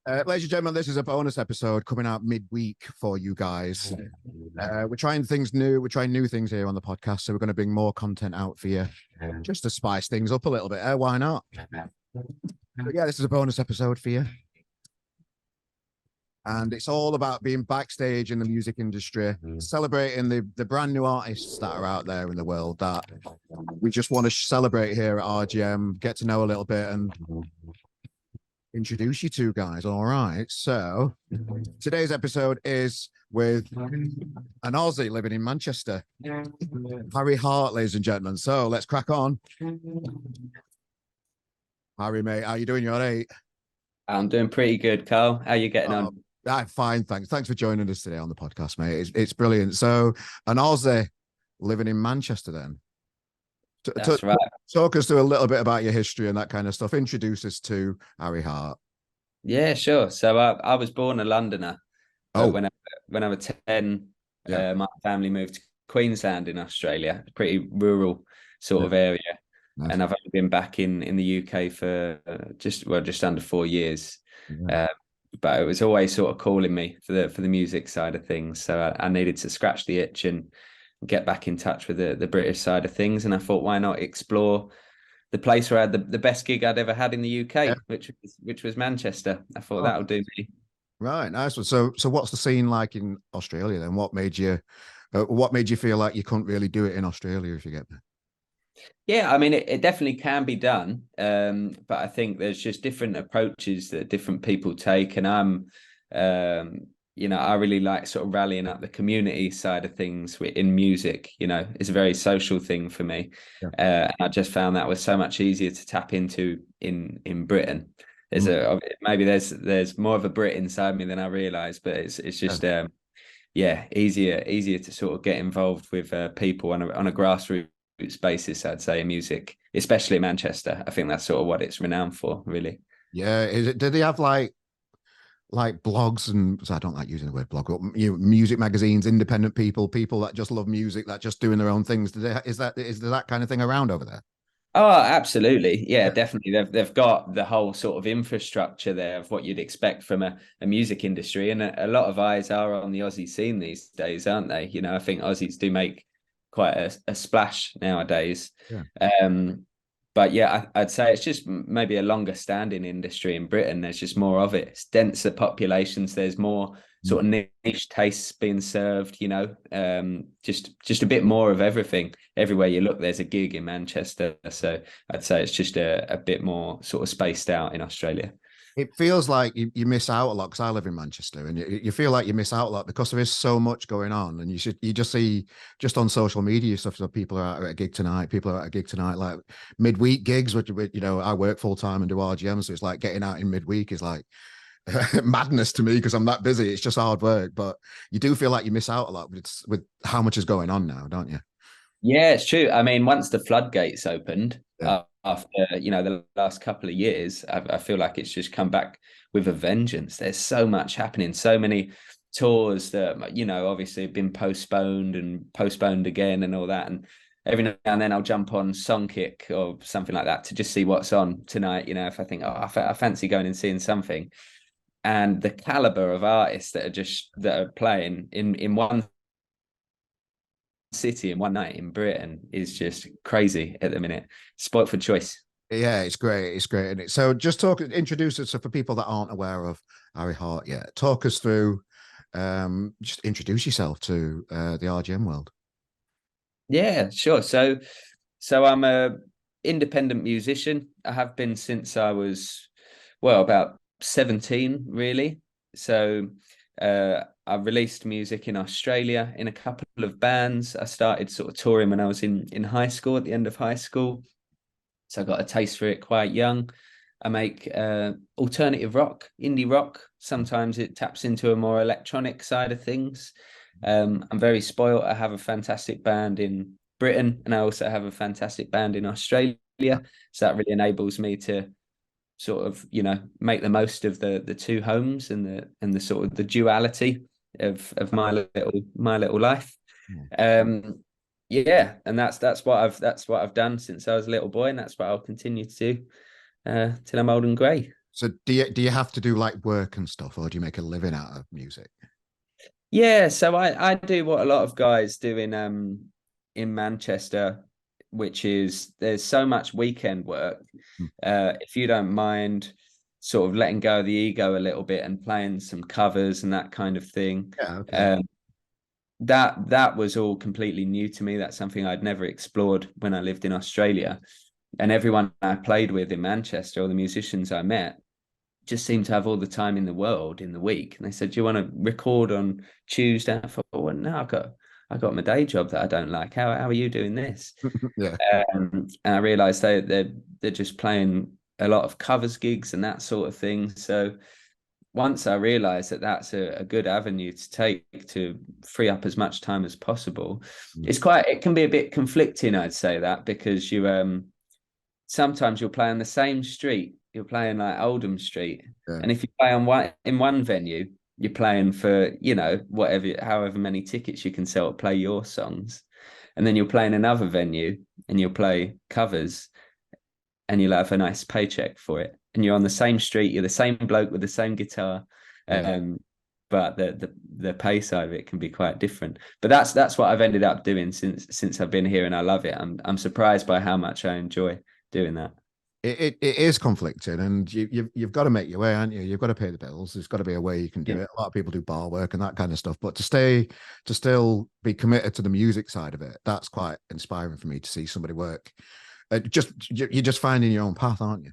Ladies and gentlemen, this is a bonus episode coming out midweek for you guys. We're trying things new. We're trying new things here on the podcast, so we're going to bring more content out for you, just to spice things up a little bit. Why not? But yeah, this is a bonus episode for you, and it's all about being backstage in the music industry, celebrating the brand new artists that are out there in the world that we just want to celebrate here at RGM, get to know a little bit, and introduce you to guys. All right. So today's episode is with an Aussie living in Manchester, Harry Hart, ladies and gentlemen. So let's crack on. Harry, mate, how you doing? You all right? I'm doing pretty good, Carl. How are you getting on? I'm fine, thanks. Thanks for joining us today on the podcast, mate. It's brilliant. So an Aussie living in Manchester then. That's right. Talk us through a little bit about your history and that kind of stuff. Introduce us to Harry Hart. Yeah, sure. So I was born a Londoner. But when I was 10, my family moved to Queensland in Australia, a pretty rural sort of area. Nice. And I've only been back in the UK for just under 4 years. But it was always sort of calling me for the music side of things. So I needed to scratch the itch and get back in touch with the British side of things. And I thought, why not explore the place where I had the best gig I'd ever had in the UK, which was Manchester. I thought that'll do me. Right, nice one. So what's the scene like in Australia then? What made you feel like you couldn't really do it in Australia, if you get me? Yeah, I mean, it definitely can be done. But I think there's just different approaches that different people take. And I really like sort of rallying up the community side of things in music. It's a very social thing for me. And I just found that was so much easier to tap into in Britain. Maybe there's more of a Brit inside me than I realized, but it's just easier to sort of get involved with people on a grassroots basis, I'd say, in music, especially in Manchester. I think that's sort of what it's renowned for, really. Yeah. Do they have like blogs, and so I don't like using the word blog, but music magazines, independent people that just love music, that just doing their own things? Is there that kind of thing around over there? Oh, absolutely. Yeah, definitely. They've got the whole sort of infrastructure there of what you'd expect from a music industry. And a lot of eyes are on the Aussie scene these days, aren't they? I think Aussies do make quite a splash nowadays. But yeah, I'd say it's just maybe a longer standing industry in Britain. There's just more of it. It's denser populations. There's more sort of niche tastes being served, just a bit more of everything. Everywhere you look, there's a gig in Manchester. So I'd say it's just a bit more sort of spaced out in Australia. It feels like you miss out a lot, because I live in Manchester, and you feel like you miss out a lot because there is so much going on, and you just see just on social media stuff. So people are out at a gig tonight, like midweek gigs, which I work full time and do RGM, so it's like getting out in midweek is like madness to me because I'm that busy. It's just hard work, but you do feel like you miss out a lot with how much is going on now, don't you? Yeah, it's true. I mean, once the floodgates opened, after the last couple of years, I feel like it's just come back with a vengeance. There's so much happening, so many tours that obviously have been postponed and postponed again and all that. And every now and then I'll jump on Songkick or something like that to just see what's on tonight. If I think, I fancy going and seeing something, and the caliber of artists that are playing in one city in one night in Britain is just crazy at the minute. Spoilt for choice. Yeah, it's great. It's great, isn't it? So just introduce us, so for people that aren't aware of Harry Hart yet, talk us through, just introduce yourself to the RGM world. Yeah, sure. So I'm a independent musician. I have been since I was, about 17, really. So I released music in Australia in a couple of bands. I started sort of touring when I was in high school, at the end of high school. So I got a taste for it quite young. I make alternative rock, indie rock. Sometimes it taps into a more electronic side of things. I'm very spoiled. I have a fantastic band in Britain, and I also have a fantastic band in Australia. So that really enables me to sort of, make the most of the two homes and the sort of the duality of my little life. And that's what I've done since I was a little boy, and that's what I'll continue to do till I'm old and grey. So do you have to do like work and stuff, or do you make a living out of music? Yeah, so I do what a lot of guys do in Manchester, which is there's so much weekend work. Hmm. If you don't mind sort of letting go of the ego a little bit and playing some covers and that kind of thing. Yeah, okay. Um, that was all completely new to me. That's something I'd never explored when I lived in Australia. And everyone I played with in Manchester, or the musicians I met, just seemed to have all the time in the world in the week. And they said, "Do you want to record on Tuesday?" I thought, "Well, no, I got my day job that I don't like. How are you doing this?" Yeah. And I realized they're just playing a lot of covers gigs and that sort of thing. So once I realized that that's a good avenue to take to free up as much time as possible, Mm. it can be a bit conflicting, I'd say that, because you sometimes you'll play on the same street. You're playing like Oldham Street, Yeah. and if you play on one venue, you're playing for whatever, however many tickets you can sell to play your songs, and then you'll play in another venue and you'll play covers, and you'll have a nice paycheck for it. And you're on the same street, you're the same bloke with the same guitar, Yeah. um, but the pay side of it can be quite different. But that's what I've ended up doing since I've been here, and I love it. I'm surprised by how much I enjoy doing that. It is conflicting, and you've got to make your way, aren't you? You've got to pay the bills. There's got to be a way you can do Yeah. it. A lot of people do bar work and that kind of stuff, but to still be committed to the music side of it, that's quite inspiring for me to see somebody work. You're just finding your own path, aren't you?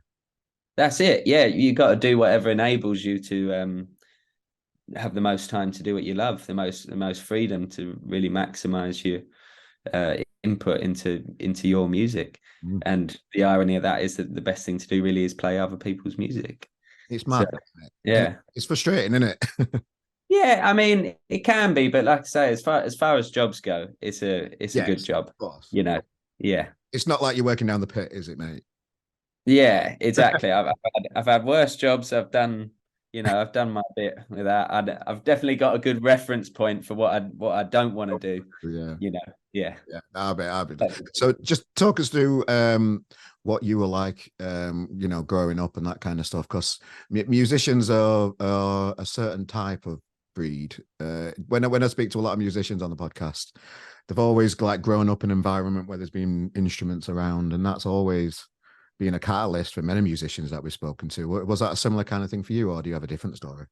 That's it. Yeah, you got to do whatever enables you to have the most time to do what you love, the most freedom to really maximize your input into your music. Mm. And the irony of that is that the best thing to do really is play other people's music. It's So mad, isn't it? And yeah, it's frustrating, isn't it? yeah. I mean, it can be, but like I say, as far as jobs go, it's a good Yes, job. of course. You know. Yeah. It's not like you're working down the pit, is it, mate? Yeah, exactly. I've had worse jobs. I've done my bit with that. I've definitely got a good reference point for what I don't want to do. Yeah. You know, yeah. Yeah, I bet. So just talk us through what you were like, growing up and that kind of stuff. Because musicians are a certain type of breed. When I speak to a lot of musicians on the podcast, they've always like grown up in an environment where there's been instruments around, and that's always been a catalyst for many musicians that we've spoken to. Was that a similar kind of thing for you, or do you have a different story?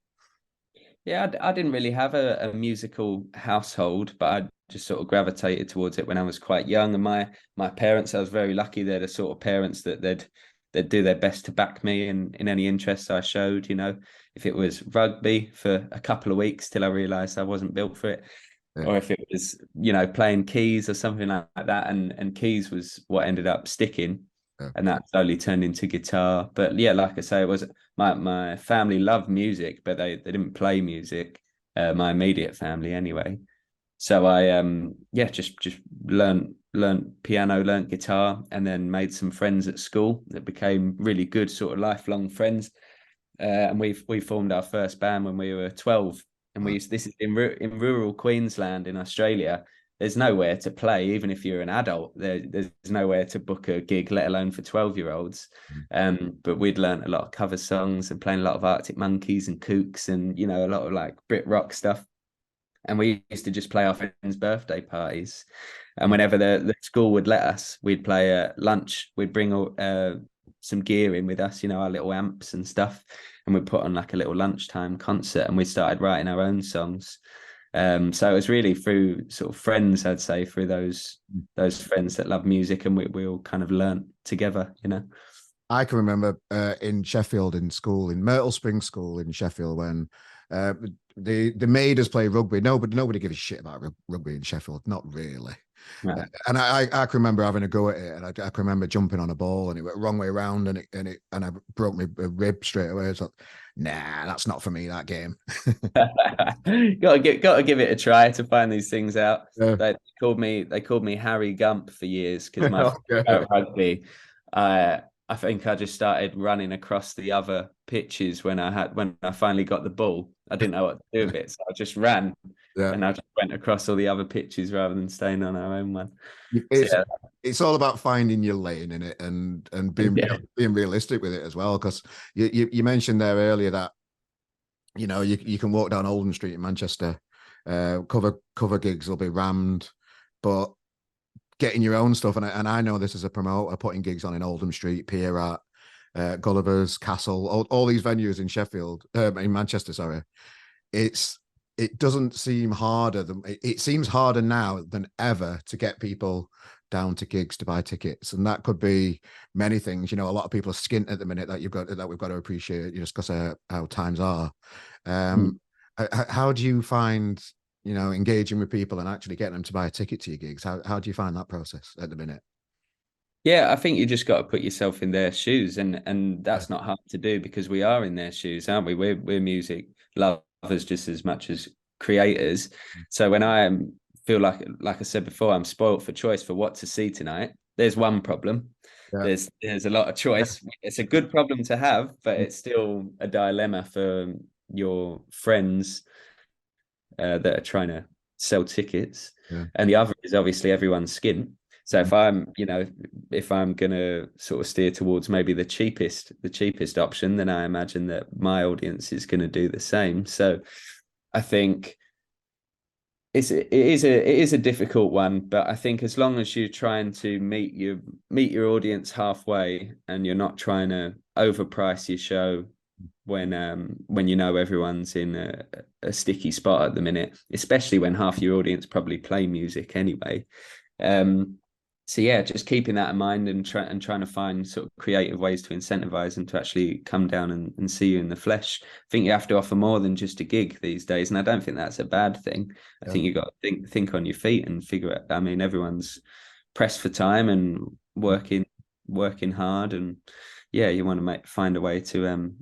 Yeah, I didn't really have a musical household, but I just sort of gravitated towards it when I was quite young. And my parents, I was very lucky. They're the sort of parents that they'd do their best to back me in any interest I showed. If it was rugby for a couple of weeks till I realised I wasn't built for it, Yeah. or if it was playing keys or something like that, and keys was what ended up sticking, Yeah. and that slowly turned into guitar. But yeah, like I say, it was my family loved music, but they didn't play music. My immediate family anyway. So I just learned piano, learned guitar, and then made some friends at school that became really good sort of lifelong friends. And we formed our first band when we were 12, and this is in rural Queensland in Australia. There's nowhere to play, even if you're an adult. There's nowhere to book a gig, let alone for 12-year-olds. But we'd learned a lot of cover songs and playing a lot of Arctic Monkeys and Kooks, and a lot of like Brit rock stuff. And we used to just play our friends' birthday parties. And whenever the school would let us, we'd play at lunch. We'd bring some gear in with us, our little amps and stuff, and we'd put on like a little lunchtime concert. And we started writing our own songs. So it was really through sort of friends, I'd say, through those friends that love music, and we all kind of learnt together. I can remember in Sheffield in school, in Myrtle Spring School in Sheffield, when they made us play rugby. Nobody gives a shit about rugby in Sheffield, not really. Right. And I can remember having a go at it, and I can remember jumping on a ball, and it went wrong way around, and I broke my rib straight away. It's like, nah, that's not for me. That game. Got to give it a try to find these things out. Yeah. They called me Harry Gump for years because my rugby. I think I just started running across the other pitches when I finally got the ball. I didn't know what to do with it, so I just ran. Yeah. and I just went across all the other pitches rather than staying on our own one. So It's it's all about finding your lane in it and being yeah, being realistic with it as well. Because you mentioned there earlier that you can walk down Oldham Street in Manchester, cover gigs will be rammed, but getting your own stuff, and I know this as a promoter, putting gigs on in Oldham Street, Pier at Gulliver's, Castle, all these venues in Sheffield, in Manchester, sorry. It's it doesn't seem harder than it seems harder now than ever to get people down to gigs to buy tickets, and that could be many things. A lot of people are skint at the minute that we've got to appreciate, just because how times are. Um, how do you find engaging with people and actually getting them to buy a ticket to your gigs? How do you find that process at the minute? yeah, I think you just got to put yourself in their shoes, and Yeah. that's not hard to do because we are in their shoes, aren't we? We're music lovers just as much as creators. So when I feel like I said before, I'm spoilt for choice for what to see tonight. There's one problem. Yeah. There's a lot of choice. It's a good problem to have, but it's still a dilemma for your friends that are trying to sell tickets. Yeah. And the other is obviously everyone's skin. So if I'm gonna sort of steer towards maybe the cheapest option, then I imagine that my audience is gonna do the same. So I think it is a difficult one, but I think as long as you're trying to meet your audience halfway and you're not trying to overprice your show when everyone's in a sticky spot at the minute, especially when half your audience probably play music anyway. Um, so yeah, just keeping that in mind and trying to find sort of creative ways to incentivize them to actually come down and see you in the flesh. I think you have to offer more than just a gig these days, and I don't think that's a bad thing. I Yeah. think you got to think on your feet and figure it. I mean, everyone's pressed for time and working hard, and yeah, you want to find a way to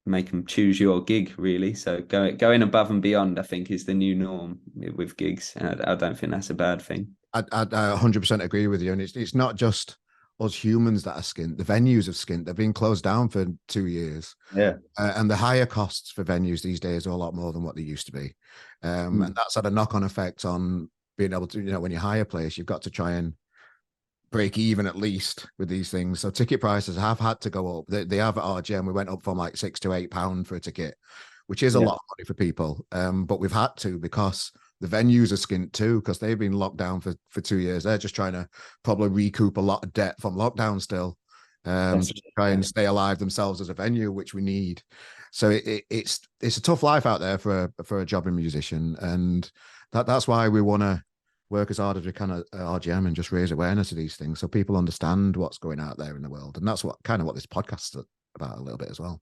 make them choose your gig, really. So going above and beyond, I think, is the new norm with gigs, and I don't think that's a bad thing. I 100% agree with you, and it's not just us humans that are skint. The venues have skint. They've been closed down for 2 years, Yeah. and the higher costs for venues these days are a lot more than what they used to be, and that's had a knock-on effect on being able to, when you hire a place, you've got to try and break even at least with these things. So ticket prices have had to go up. They have at RGM. We went up from like £6 to £8 for a ticket, which is a Yeah. lot of money for people. But we've had to because the venues are skint too, because they've been locked down for 2 years. They're just trying to probably recoup a lot of debt from lockdown still, That's to try and stay alive themselves as a venue, which we need. So it's a tough life out there for a jobbing musician, and that's why we want to work as hard as we can at RGM and just raise awareness of these things so people understand what's going out there in the world. And that's what this podcast is about a little bit as well.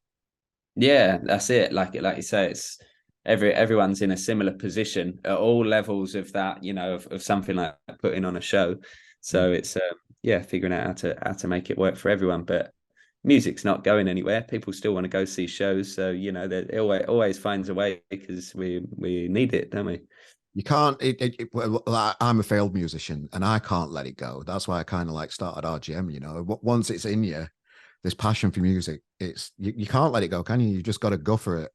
Yeah, that's it. Like you say, it's everyone's in a similar position at all levels of that, of something like putting on a show. So it's figuring out how to make it work for everyone. But music's not going anywhere. People still want to go see shows. So, that it always finds a way because we need it, don't we? You can't. I'm a failed musician, and I can't let it go. That's why I kind of like started RGM. Once it's in you, this passion for music, you can't let it go, can you? You just got to go for it.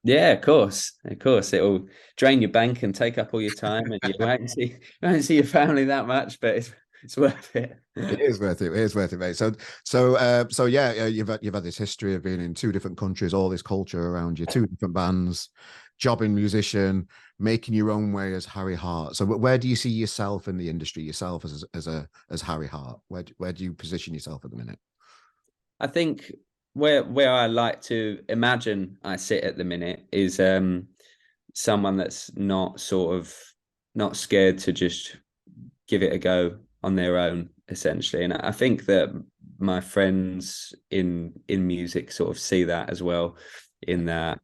Yeah, of course. It'll drain your bank and take up all your time, and you won't see your family that much, but it's worth it. It is worth it. It is worth it, mate. So yeah, you've had this history of being in two different countries, all this culture around you, two different bands, jobbing musician, making your own way as Harry Hart. So where do you see yourself in the industry, yourself as Harry Hart? Where do you position yourself at the minute? I think where I like to imagine I sit at the minute is someone that's not scared to just give it a go on their own, essentially. And I think that my friends in music sort of see that as well, in that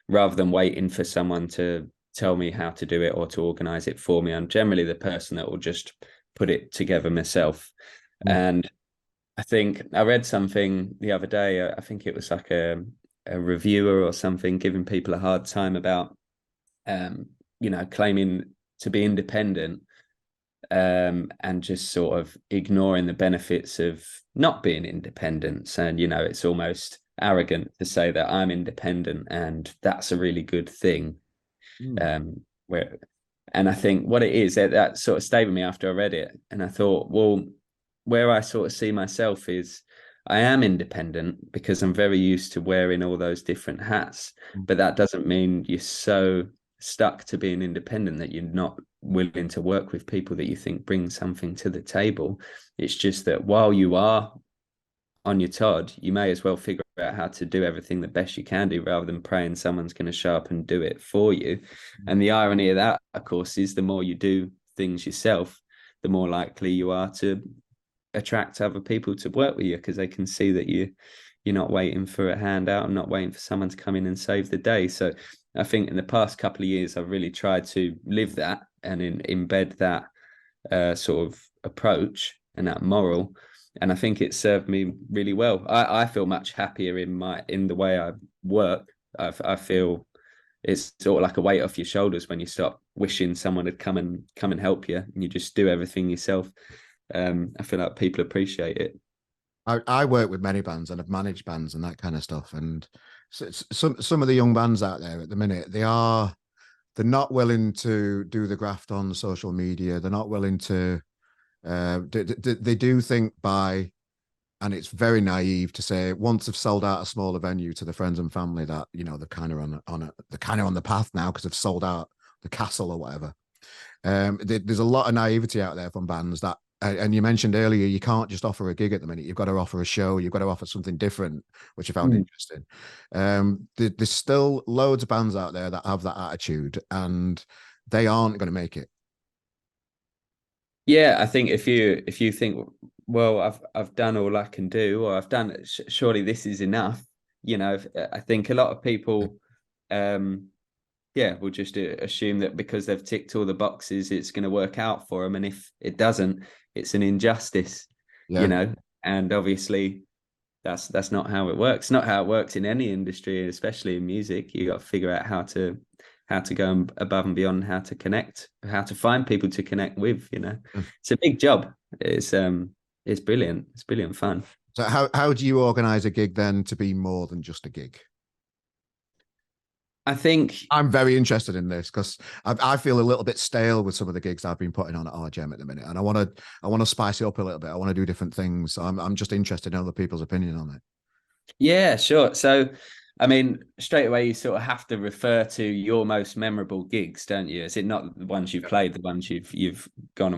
rather than waiting for someone to tell me how to do it or to organize it for me, I'm generally the person that will just put it together myself. And I think I read something the other day. I think it was like a reviewer or something giving people a hard time about, claiming to be independent, and just sort of ignoring the benefits of not being independent. And, it's almost arrogant to say that I'm independent and that's a really good thing. Mm. where, and I think what it is, that sort of stayed with me after I read it. And I thought, well, where I sort of see myself is I am independent because I'm very used to wearing all those different hats. Mm. But that doesn't mean you're so stuck to being independent that you're not willing to work with people that you think bring something to the table. It's just that while you are on your Todd, you may as well figure out how to do everything the best you can do rather than praying someone's going to show up and do it for you. And the irony of that, of course, is the more you do things yourself, the more likely you are to attract other people to work with you because they can see that you're not waiting for a handout and not waiting for someone to come in and save the day. So I think in the past couple of years, I've really tried to live that and embed that sort of approach and that moral. And I think it served me really well. I feel much happier in the way I work. I feel it's sort of like a weight off your shoulders when you stop wishing someone had come and help you, and you just do everything yourself. I feel like people appreciate it. I work with many bands and I've managed bands and that kind of stuff. And some of the young bands out there at the minute, they're not willing to do the graft on social media. They're not willing to. They do think by, and it's very naive to say once they've sold out a smaller venue to the friends and family that they're kind of they're kind of on the path now because they've sold out the castle or whatever. There's a lot of naivety out there from bands that, and you mentioned earlier, you can't just offer a gig at the minute. You've got to offer a show. You've got to offer something different, which I found interesting. There's still loads of bands out there that have that attitude, and they aren't going to make it. Yeah, I think if you think, well, I've done all I can do, or I've done, surely this is enough. I think a lot of people, will just assume that because they've ticked all the boxes, it's going to work out for them, and if it doesn't, it's an injustice. Yeah. And obviously that's not how it works. Not how it works in any industry, especially in music. You got to figure out how to go above and beyond, how to connect, how to find people to connect with. It's a big job. It's brilliant. It's brilliant fun. So how do you organize a gig then to be more than just a gig? I think I'm very interested in this because I feel a little bit stale with some of the gigs I've been putting on at RGM at the minute, and I want to spice it up a little bit. I want to do different things. So I'm just interested in other people's opinion on it. Yeah, sure. So, I mean, straight away you sort of have to refer to your most memorable gigs, don't you? Is it not the ones you've played, the ones you've gone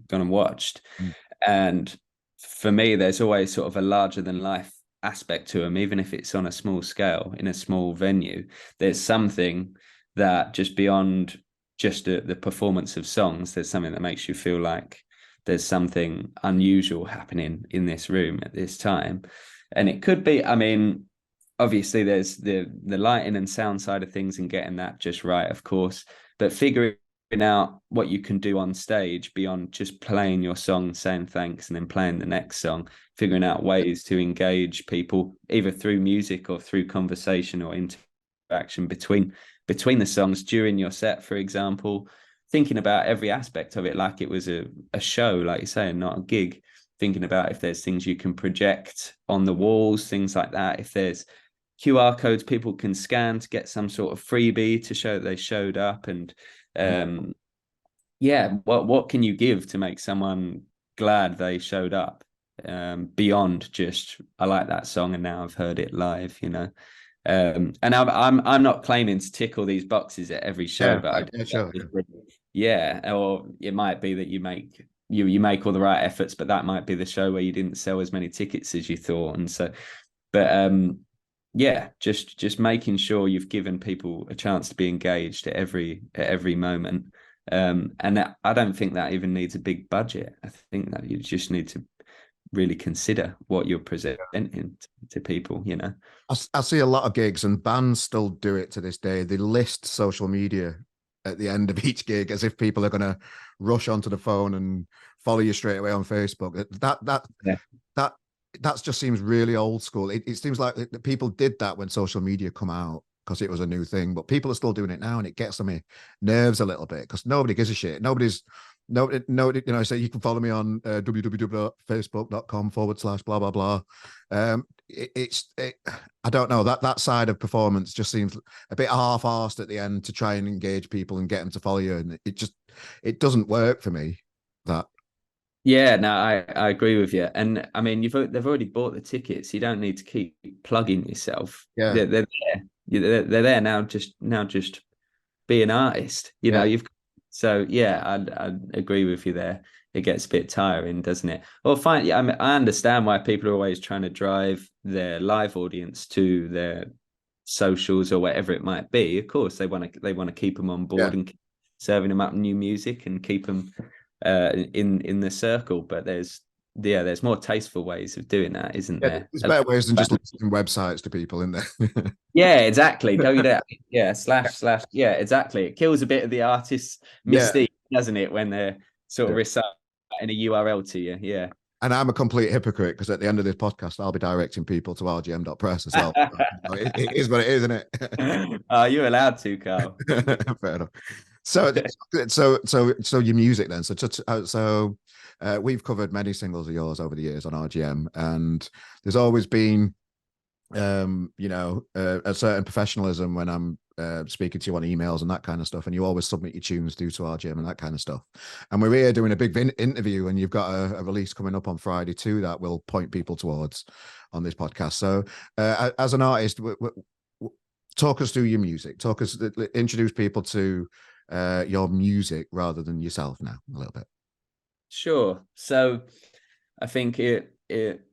and watched? Mm. And for me, there's always sort of a larger than life aspect to them, even if it's on a small scale in a small venue. There's something that just beyond just the performance of songs, there's something that makes you feel like there's something unusual happening in this room at this time. And it could be, I mean, obviously there's the lighting and sound side of things and getting that just right, of course, but figuring out what you can do on stage beyond just playing your song, saying thanks, and then playing the next song, figuring out ways to engage people either through music or through conversation or interaction between the songs during your set, for example, thinking about every aspect of it like it was a show, like you say, and not a gig. Thinking about if there's things you can project on the walls, things like that. If there's QR codes people can scan to get some sort of freebie to show that they showed up. And what can you give to make someone glad they showed up, beyond just I like that song and now I've heard it live, and I'm not claiming to tick all these boxes at every show, but Sure. or it might be that you make all the right efforts, but that might be the show where you didn't sell as many tickets as you thought. And so, but just making sure you've given people a chance to be engaged at every moment. And that, I don't think that even needs a big budget. I think that you just need to really consider what you're presenting to people, I see a lot of gigs and bands still do it to this day. They list social media at the end of each gig as if people are going to rush onto the phone and follow you straight away on Facebook. That just seems really old school. It seems like the people did that when social media come out because it was a new thing, but people are still doing it now, and it gets on my nerves a little bit because nobody gives a shit. Nobody's So you can follow me on www.facebook.com/blah blah blah. I don't know, that side of performance just seems a bit half-arsed at the end to try and engage people and get them to follow you, and it doesn't work for me. That Yeah, no, I agree with you. And I mean, they've already bought the tickets. You don't need to keep plugging yourself. yeah They're there. They're there now. Just be an artist. yeah So yeah, I'd agree with you there. It gets a bit tiring, doesn't it? Well, fine. Yeah, I understand why people are always trying to drive their live audience to their socials or whatever it might be. Of course, they want to keep them on yeah board and serving them up new music and keep them in the circle. But there's more tasteful ways of doing that, isn't yeah. there? There's better ways than just listing websites to people in there. Yeah, exactly. Go there. Yeah, slash. Yeah, exactly. It kills a bit of the artist's Yeah, mystique, doesn't it, when they're sort of yeah. reciting a URL to you? Yeah. And I'm a complete hypocrite because at the end of this podcast, I'll be directing people to rgm.press as well. It is what it is, isn't it? Are you allowed to, Carl? Fair enough. So your music then. We've covered many singles of yours over the years on RGM, and there's always been a certain professionalism when I'm speaking to you on emails and that kind of stuff, and you always submit your tunes due to RGM and that kind of stuff. And we're here doing a big interview, and you've got a release coming up on Friday too that will point people towards on this podcast. So as an artist, talk us through your music. Introduce people to your music rather than yourself now a little bit. Sure. So I think it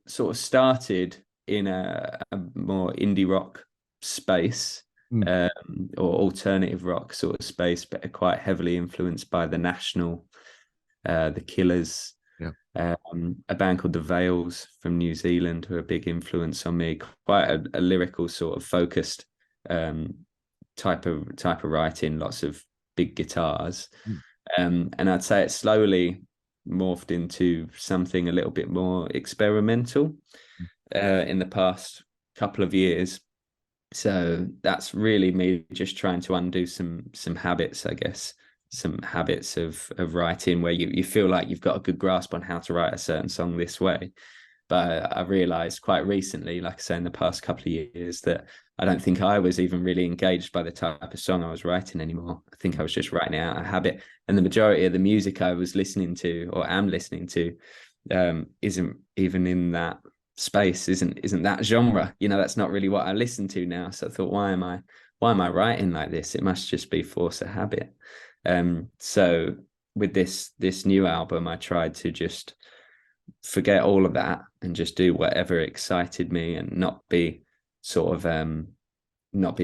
sort of started in a more indie rock space, or alternative rock sort of space, but quite heavily influenced by the National, the Killers, a band called the Veils from New Zealand, who are a big influence on me. Quite a lyrical sort of focused type of writing, lots of big guitars, and I'd say it slowly morphed into something a little bit more experimental in the past couple of years. So that's really me just trying to undo some habits, I guess, some habits of writing where you feel like you've got a good grasp on how to write a certain song this way. But I realized quite recently, like I say, in the past couple of years, that I don't think I was even really engaged by the type of song I was writing anymore. I think I was just writing out a habit. And the majority of the music I was listening to or am listening to isn't even in that space, isn't that genre. That's not really what I listen to now. So I thought, why am I writing like this? It must just be force of habit. So with this new album, I tried to just forget all of that and just do whatever excited me and not be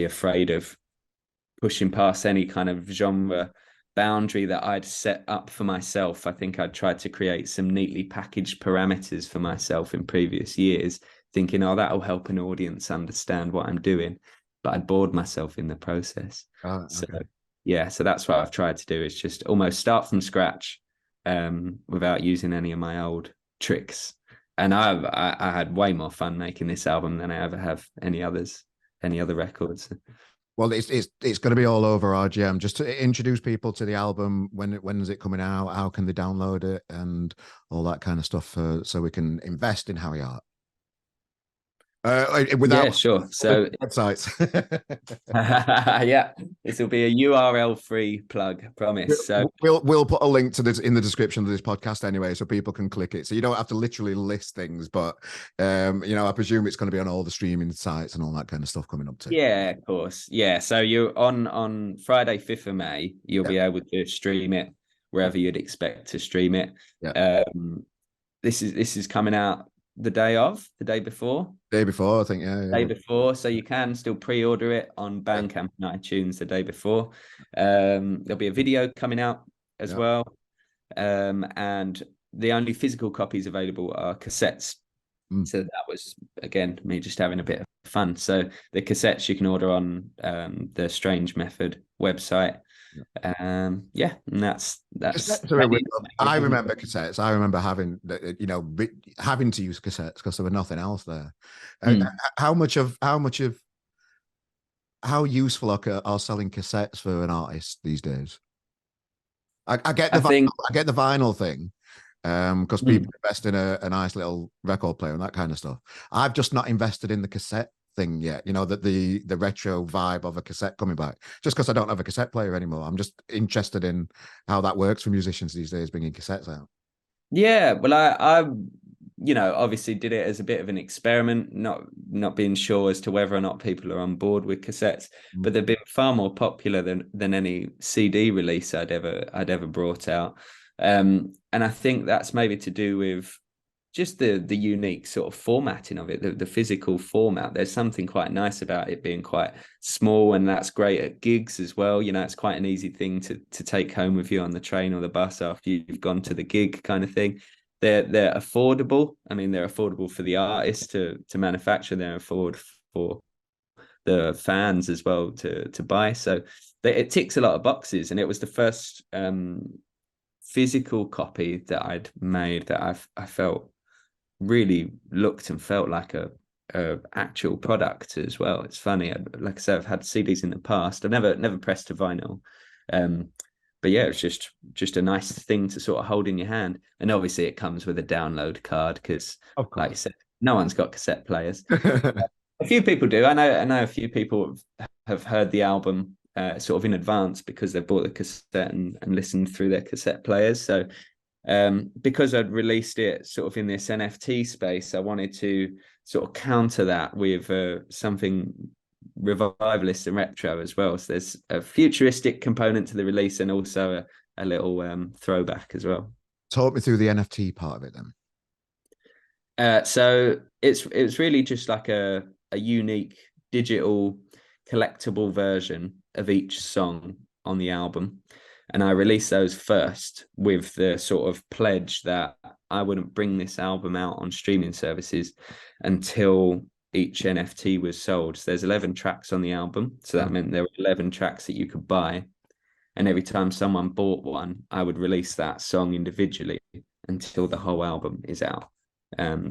afraid of pushing past any kind of genre boundary that I'd set up for myself. I think I'd tried to create some neatly packaged parameters for myself in previous years, thinking, oh, that'll help an audience understand what I'm doing. But I'd bored myself in the process. Okay. So that's what I've tried to do, is just almost start from scratch without using any of my old tricks. And I had way more fun making this album than I ever have any other records. Well, it's going to be all over RGM. Just to introduce people to the album, when is it coming out? How can they download it and all that kind of stuff, so we can invest in Harry Art. Without sure. So websites. Yeah, this will be a URL free plug, promise. So we'll put a link to this in the description of this podcast anyway, so people can click it. So you don't have to literally list things, but I presume it's going to be on all the streaming sites and all that kind of stuff coming up too. Yeah, of course. Yeah. So you're on Friday, 5th of May, you'll be able to stream it wherever you'd expect to stream it. This is coming out the day before, I think. Day before, so you can still pre-order it on Bandcamp and iTunes the day before. There'll be a video coming out as well, and the only physical copies available are cassettes. So that was, again, me just having a bit of fun. So the cassettes you can order on the Strange Method website. And that's I remember cassettes. I remember having having to use cassettes because there were nothing else there. How useful are selling cassettes for an artist these days? I get I the think. I get the vinyl thing, because people Mm. invest in a nice little record player and that kind of stuff. I've just not invested in the cassette thing yet. You know, that the retro vibe of a cassette coming back. Just because I don't have a cassette player anymore, I'm just interested in how that works for musicians these days, bringing cassettes out. Yeah, well, obviously did it as a bit of an experiment, not being sure as to whether or not people are on board with cassettes, Mm. but they've been far more popular than any CD release I'd ever brought out. And I think that's maybe to do with just the unique sort of formatting of it, the physical format. There's something quite nice about it being quite small, and that's great at gigs as well. It's quite an easy thing to take home with you on the train or the bus after you've gone to the gig, kind of thing. They're affordable. I mean, they're affordable for the artist to manufacture. They're affordable for the fans as well to buy. So it ticks a lot of boxes, and it was the first physical copy that I'd made that I felt really looked and felt like a actual product as well. It's funny, like I said, I've had CDs in the past. I've never pressed a vinyl, um, but yeah, it's just a nice thing to sort of hold in your hand. And obviously, it comes with a download card because, Of like you course. said, no one's got cassette players. A few people do. I know a few people have heard the album sort of in advance because they bought the cassette and listened through their cassette players. So because I'd released it sort of in this NFT space, I wanted to sort of counter that with something revivalist and retro as well. So there's a futuristic component to the release and also a little throwback as well. Talk me through the NFT part of it then. So it's really just like a unique digital collectible version of each song on the album. And I released those first with the sort of pledge that I wouldn't bring this album out on streaming services until each NFT was sold. So there's 11 tracks on the album. So that meant there were 11 tracks that you could buy. And every time someone bought one, I would release that song individually until the whole album is out.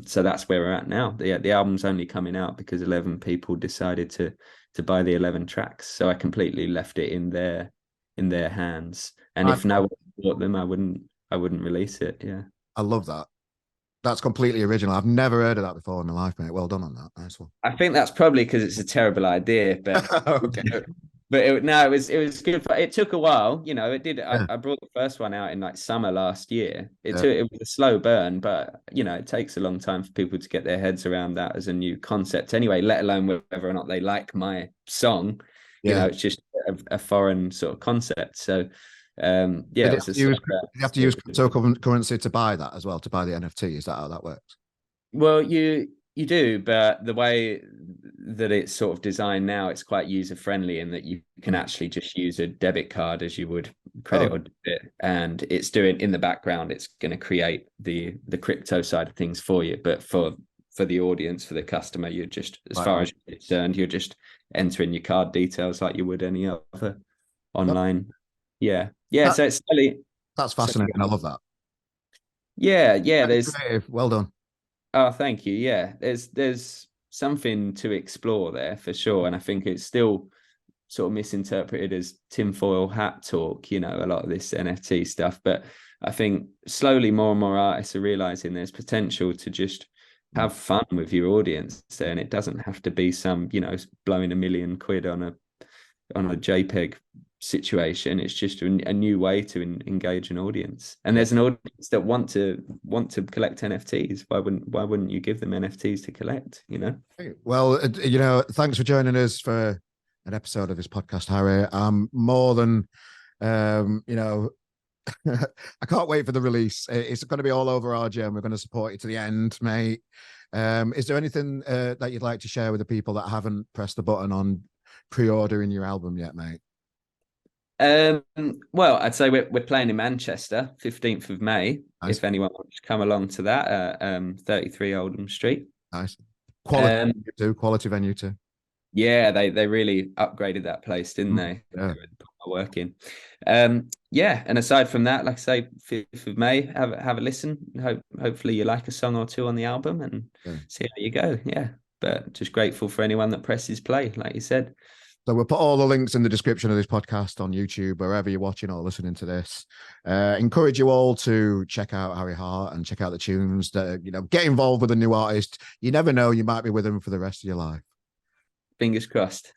So that's where we're at now. The album's only coming out because 11 people decided to buy the 11 tracks. So I completely left it in their hands. And I, if no one bought them, I wouldn't release it. Yeah. I love that. That's completely original. I've never heard of that before in my life, mate. Well done on that. Nice one. I think that's probably because it's a terrible idea, but Okay. no, it was good. It took a while, It did. Yeah. I brought the first one out in like summer last year. Yeah. It was a slow burn, but it takes a long time for people to get their heads around that as a new concept. Anyway, let alone whether or not they like my song. Yeah. It's just a foreign sort of concept. So, yeah, Did it you was a have to use, slow did you have to use cryptocurrency to buy that as well, to buy the NFT? Is that how that works? Well, you do, but the way that it's sort of designed now, it's quite user friendly in that you can actually just use a debit card as you would Oh, credit or debit, and it's doing in the background. It's going to create the crypto side of things for you, but for the audience, for the customer, you're just as right far on. as you're concerned, you're just entering your card details like you would any other Oh, online. Yeah, yeah. that, So it's slightly. that's So, fascinating. I love that. yeah, yeah. Very There's creative. Well done. Oh, thank you. Yeah, there's something to explore there for sure, and I think it's still sort of misinterpreted as tinfoil hat talk. A lot of this NFT stuff, but I think slowly more and more artists are realizing there's potential to just Mm. have fun with your audience there, and it doesn't have to be some blowing £1 million on a JPEG situation. It's just a new way to engage an audience. And Yeah. there's an audience that want to collect NFTs. Why wouldn't you give them NFTs to collect? Well, thanks for joining us for an episode of this podcast, Harry. I'm more than, um, you know, I can't wait for the release. It's going to be all over our gym. We're going to support you to the end, mate. Is there anything that you'd like to share with the people that haven't pressed the button on pre-ordering your album yet, mate? Um, well, I'd say we're playing in Manchester, 15th of May. Nice, If anyone wants to come along to that, 33 Oldham Street. nice. Quality Um, venue too. Quality venue too. Yeah, they really upgraded that place, didn't Mm, they? They yeah. really put my work in. Yeah, and aside from that, like I say, 5th of May, have a listen. Hopefully you like a song or two on the album and Yeah. see how you go. Yeah, but just grateful for anyone that presses play, like you said. So we'll put all the links in the description of this podcast on YouTube, wherever you're watching or listening to this. Encourage you all to check out Harry Hart and check out the tunes. That, get involved with a new artist. You never know, you might be with them for the rest of your life. Fingers crossed.